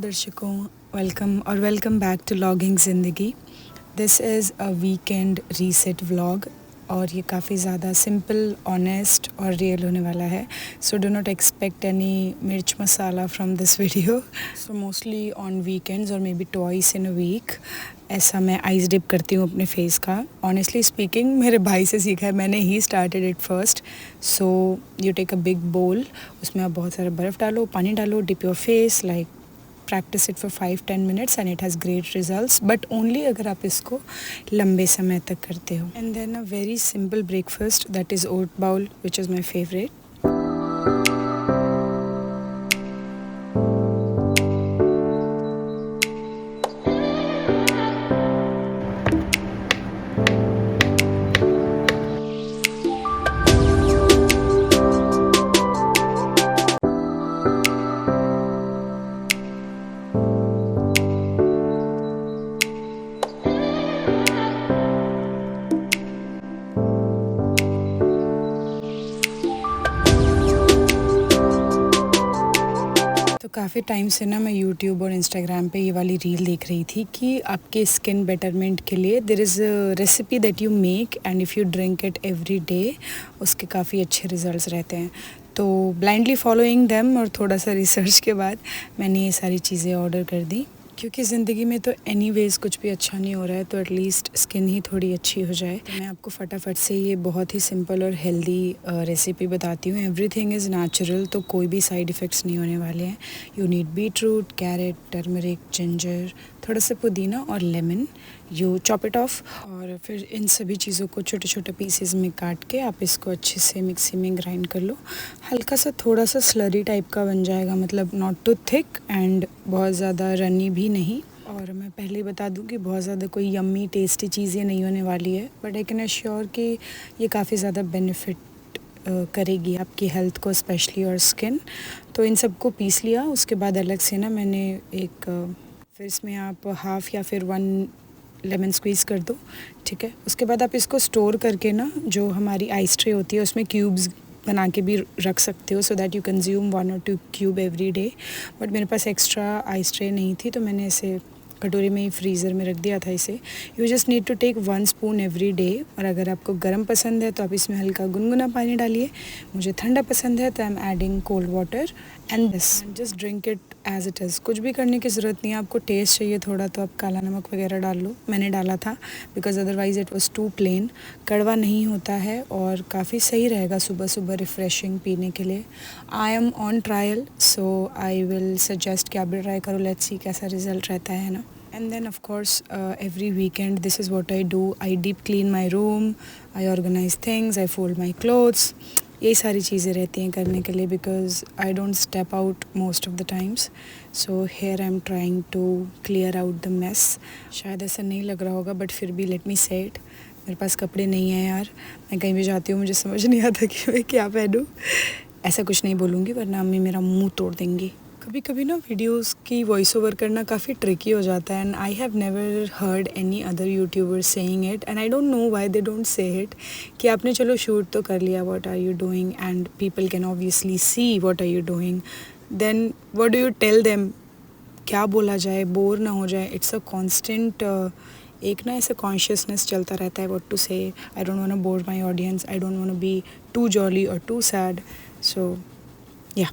दर्शकों, welcome back to logging ज़िंदगी। This is a weekend reset vlog और ये काफ़ी ज़्यादा सिंपल, ऑनेस्ट और रियल होने वाला है। So do not expect any mirch masala from this video. So mostly on weekends और maybe twice in a week ऐसा मैं आइस डिप करती हूँ अपने फेस का। ऑनेस्टली स्पीकिंग मेरे भाई से सीखा है, मैंने ही started it first. So you take a big bowl, उसमें आप बहुत सारा बर्फ़ डालो, पानी डालो, dip your face, like practice it for 5-10 minutes and it has great results, but only अगर आप इसको लंबे समय तक करते हो। And then a very simple breakfast that is oat bowl which is my favourite. तो काफ़ी टाइम से ना मैं यूट्यूब और इंस्टाग्राम पे ये वाली रील देख रही थी कि आपके स्किन बेटरमेंट के लिए there is a recipe that you make and if you drink it every day उसके काफ़ी अच्छे रिजल्ट्स रहते हैं। तो ब्लाइंडली फॉलोइंग देम और थोड़ा सा रिसर्च के बाद मैंने ये सारी चीज़ें ऑर्डर कर दी, क्योंकि ज़िंदगी में तो एनीवेज़ कुछ भी अच्छा नहीं हो रहा है, तो एटलीस्ट स्किन ही थोड़ी अच्छी हो जाए। तो मैं आपको फटाफट से ये बहुत ही सिंपल और हेल्दी रेसिपी बताती हूँ। एवरीथिंग इज़ नेचुरल, तो कोई भी साइड इफ़ेक्ट्स नहीं होने वाले हैं। You need beetroot, carrot, turmeric, ginger, थोड़ा सा पुदीना और lemon. You chop it off और फिर इन सभी चीज़ों को छोटे छोटे पीसेस में काट के आप इसको अच्छे से मिक्सी में ग्राइंड कर लो। हल्का सा थोड़ा सा स्लरी टाइप का बन जाएगा, मतलब नॉट टू थिक एंड बहुत ज़्यादा रनी भी नहीं। और मैं पहले ही बता दूं कि बहुत ज़्यादा कोई यम्मी टेस्टी चीज़ें नहीं होने वाली है, बट आई कैन एश्योर कि ये काफ़ी ज़्यादा बेनिफिट करेगी आपकी हेल्थ को, स्पेशली और स्किन। तो इन सबको पीस लिया, उसके बाद अलग से ना मैंने एक फिर इसमें आप हाफ़ या फिर 1 लेमन स्क्वीज़ कर दो, ठीक है। उसके बाद आप इसको स्टोर करके ना, जो हमारी आइस ट्रे होती है उसमें क्यूब्स बना के भी रख सकते हो, so that you consume 1 or 2 cube every day. But मेरे पास एक्स्ट्रा आइस ट्रे नहीं थी, तो मैंने इसे कटोरी में ही फ्रीज़र में रख दिया था इसे। You just need to take 1 spoon every day. और अगर आपको गर्म पसंद है तो आप इसमें हल्का गुनगुना पानी डालिए। मुझे ठंडा पसंद है तो I am adding cold water and this, just drink it as it is. कुछ भी करने की ज़रूरत नहीं है। आपको टेस्ट चाहिए थोड़ा तो आप काला नमक वगैरह डाल लो, मैंने डाला था, because otherwise it was too plain. कड़वा नहीं होता है और काफ़ी सही रहेगा सुबह सुबह रिफ़्रेशिंग पीने के लिए। I am on trial, so I will suggest कि आप भी ट्राई करो, लेट्स सी कैसा रिज़ल्ट रहता है ना। And then of course every weekend this is what I do. I deep clean my room, I organize things, I fold my clothes. यही सारी चीज़ें रहती हैं करने के लिए, because I don't step out most of the times. So here I'm trying to clear out the mess. शायद ऐसा नहीं लग रहा होगा, बट फिर भी let me say it. मेरे पास कपड़े नहीं हैं यार, मैं कहीं भी जाती हूँ मुझे समझ नहीं आता कि मैं क्या पहनूँ। ऐसा कुछ नहीं बोलूँगी वरना अम्मी मेरा मुंह तोड़ देंगी। कभी कभी ना वीडियोस की वॉइस ओवर करना काफ़ी ट्रिकी हो जाता है, and I have never heard any other youtuber saying it, and I don't know why they don't say it. कि आपने चलो शूट तो कर लिया, what are you doing, and people can obviously see what are you doing, then what do you tell them, क्या बोला जाए, bore ना हो जाए। इट्स अ कॉन्स्टेंट एक ना ऐसे कॉन्शियसनेस चलता रहता है, what to say. I don't want to bore my audience, I don't want to be too jolly और too sad, so ya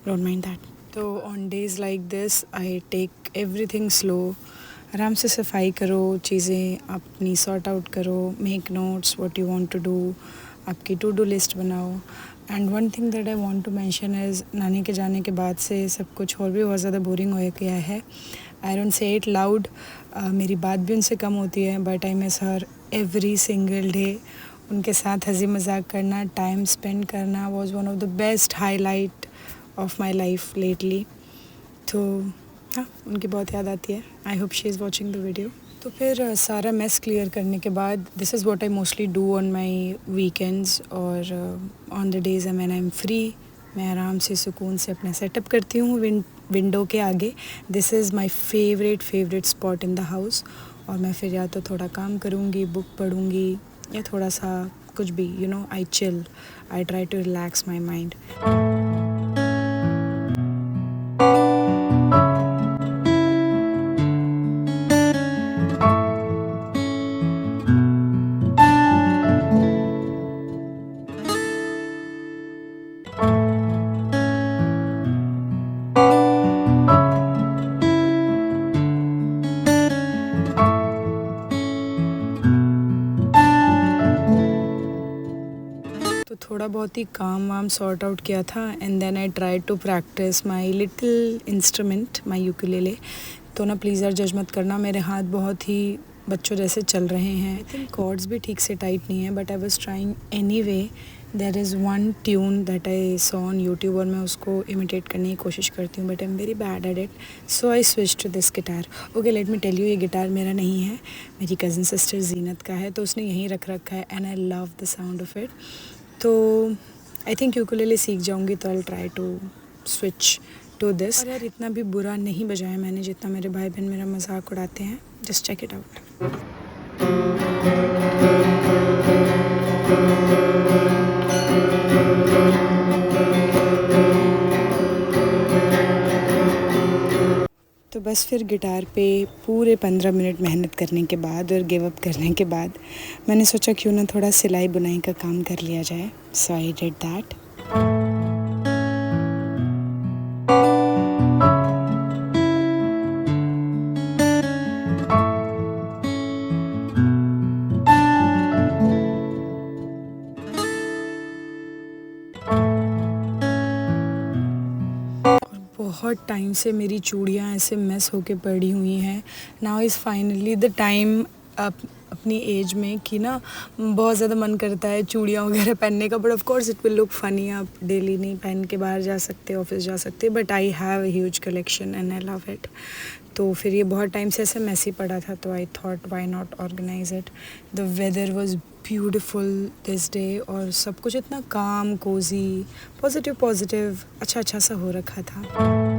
don't mind that. तो on days like this I take everything slow. आराम से सफाई करो, चीज़ें अपनी sort out करो, make notes what you want to do, आपकी टू डू लिस्ट बनाओ। And one thing that I want to mention is, नानी के जाने के बाद से सब कुछ और भी बहुत ज़्यादा बोरिंग हो गया है। I don't say it loud, मेरी बात भी उनसे कम होती है, but I miss her every single day. उनके साथ हंसी मजाक करना, टाइम स्पेंड करना was one of the best highlight of my life lately. तो हाँ, उनकी बहुत याद आती है। I hope she is watching the video. तो फिर सारा मेस क्लियर करने के बाद this is what I mostly do on my weekends और on the days when I am free. मैं आराम से सुकून से अपना सेटअप करती हूँ विंडो के आगे। This is my favourite spot in the house. और मैं फिर या तो थोड़ा काम करूँगी, बुक पढ़ूँगी, या थोड़ा सा कुछ भी, you know, I chill, I try to relax my mind. थोड़ा बहुत ही काम वाम सॉर्ट आउट किया था and then I try to practice my little instrument my ukulele. तो ना प्लीज़ यार जज मत करना, मेरे हाथ बहुत ही बच्चों जैसे चल रहे हैं। आई थिंक कॉर्ड्स भी ठीक से टाइट नहीं है, but I was trying anyway. There is one tune that I saw on YouTube और मैं उसको इमिटेट करने की कोशिश करती हूँ, but I am very bad at it. So I switch to this guitar. Okay, let me tell you, ये guitar मेरा नहीं है, मेरी कज़न सिस्टर जीनत का है, तो उसने यहीं रख रखा है and I love the sound of it. तो आई थिंक यूकेलेले सीख जाऊँगी तो I try to switch to this. और यार इतना भी बुरा नहीं बजाया मैंने जितना मेरे भाई बहन मेरा मजाक उड़ाते हैं। Just check it out. तो बस फिर गिटार पे पूरे 15 मिनट मेहनत करने के बाद और गिव अप करने के बाद मैंने सोचा क्यों ना थोड़ा सिलाई बुनाई का काम कर लिया जाए। सो आई डिड दैट। बहुत टाइम से मेरी चूड़ियाँ ऐसे मिस होके पड़ी हुई हैं। Now is finally the time अपनी एज में कि ना बहुत ज़्यादा मन करता है चूड़ियाँ वगैरह पहनने का, but of course it will look funny. आप डेली नहीं पहन के बाहर जा सकते, ऑफिस जा सकते, but I have a huge collection and I love it. तो फिर ये बहुत टाइम से ऐसे मैसी पड़ा था, तो I thought why not organise it. The weather was beautiful this day और सब कुछ इतना काम, कोजी, पॉजिटिव अच्छा सा हो रखा था।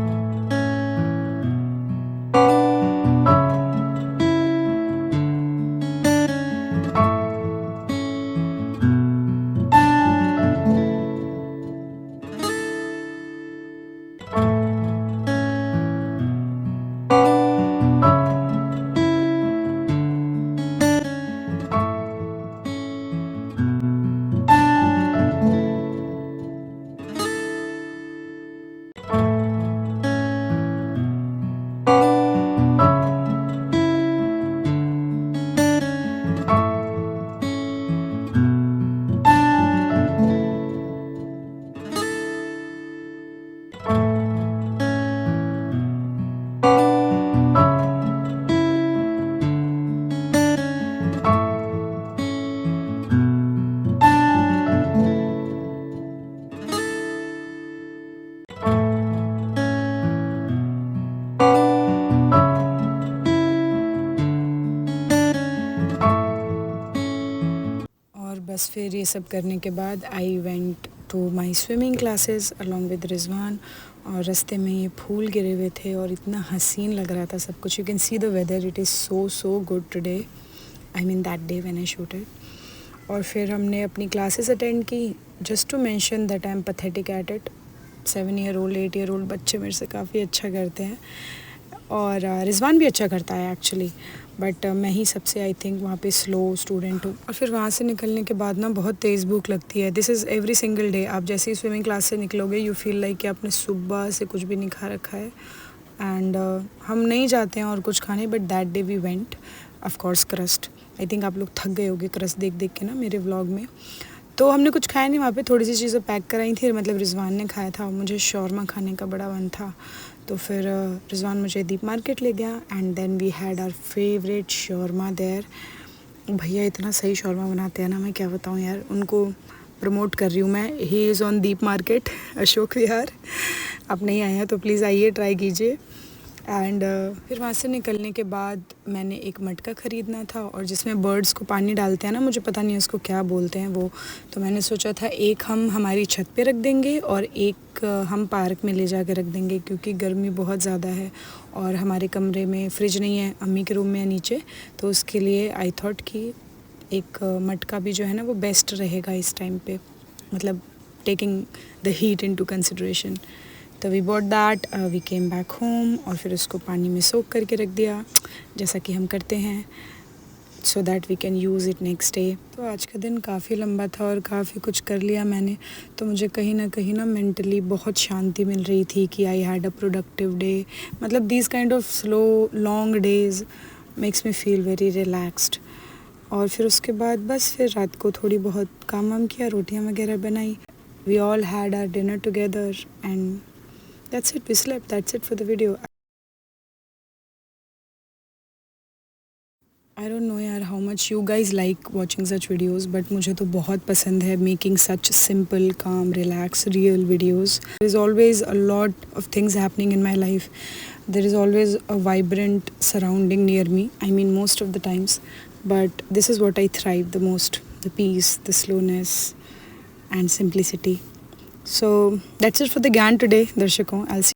बस फिर ये सब करने के बाद I went to my swimming classes along with Rizwan. और रास्ते में ये फूल गिरे हुए थे और इतना हसीन लग रहा था सब कुछ। You can see the weather, it is so good today, I mean that day when I shooted. और फिर हमने अपनी क्लासेस अटेंड की। Just to mention that I am pathetic at it. 7 year old 8 year old बच्चे मेरे से काफ़ी अच्छा करते हैं और रिजवान भी अच्छा करता है एक्चुअली, बट मैं ही सबसे आई थिंक वहाँ पे स्लो स्टूडेंट हूँ। और फिर वहाँ से निकलने के बाद ना बहुत तेज़ भूख लगती है। This is every single day. आप जैसे ही स्विमिंग क्लास से निकलोगे यू फील लाइक कि आपने सुबह से कुछ भी नहीं खा रखा है। एंड हम नहीं जाते हैं और कुछ खाने, but that day we went of course crust. I think आप लोग थक गए होगे क्रस्ट देख देख के ना मेरे व्लॉग में। तो हमने कुछ खाया नहीं वहाँ पे, थोड़ी सी चीज़ें पैक कराई थी, मतलब रिजवान ने खाया था। मुझे शौरमा खाने का बड़ा मन था, तो फिर रिजवान मुझे दीप मार्केट ले गया and then we had our favourite shawarma there. भैया इतना सही शौरमा बनाते हैं ना, मैं क्या बताऊँ यार, उनको प्रमोट कर रही हूँ मैं। He is on Deep market Ashok Vihar. आप नहीं आए हैं तो प्लीज़ आइए, ट्राई कीजिए। एंड फिर वहाँ से निकलने के बाद मैंने एक मटका ख़रीदना था और जिसमें बर्ड्स को पानी डालते हैं ना, मुझे पता नहीं उसको क्या बोलते हैं वो। तो मैंने सोचा था एक हम हमारी छत पे रख देंगे और एक हम पार्क में ले जा के रख देंगे, क्योंकि गर्मी बहुत ज़्यादा है और हमारे कमरे में फ्रिज नहीं है, अम्मी के रूम में है नीचे। तो उसके लिए आई थॉट कि एक मटका भी जो है ना वो बेस्ट रहेगा इस टाइम पे, मतलब taking the heat into consideration. तो we bought that, we came back home और फिर उसको पानी में सोक करके रख दिया, जैसा कि हम करते हैं, so that we can use it next day. तो आज का दिन काफ़ी लंबा था और काफ़ी कुछ कर लिया मैंने, तो मुझे कहीं ना मेंटली बहुत शांति मिल रही थी कि I had a productive day. मतलब these kind of slow long days makes me feel very relaxed. और फिर उसके बाद बस फिर रात को थोड़ी बहुत काम वाम किया, रोटियां वगैरह बनाई. We all had our dinner together and that's it. We slept. That's it for the video. I don't know यार how much you guys like watching such videos, but मुझे तो बहुत पसंद है making such simple, calm, relaxed, real videos. There is always a lot of things happening in my life. There is always a vibrant surrounding near me. I mean most of the times, but this is what I thrive the most: the peace, the slowness, and simplicity. So that's it for the GAN today, Darshakon. I'll see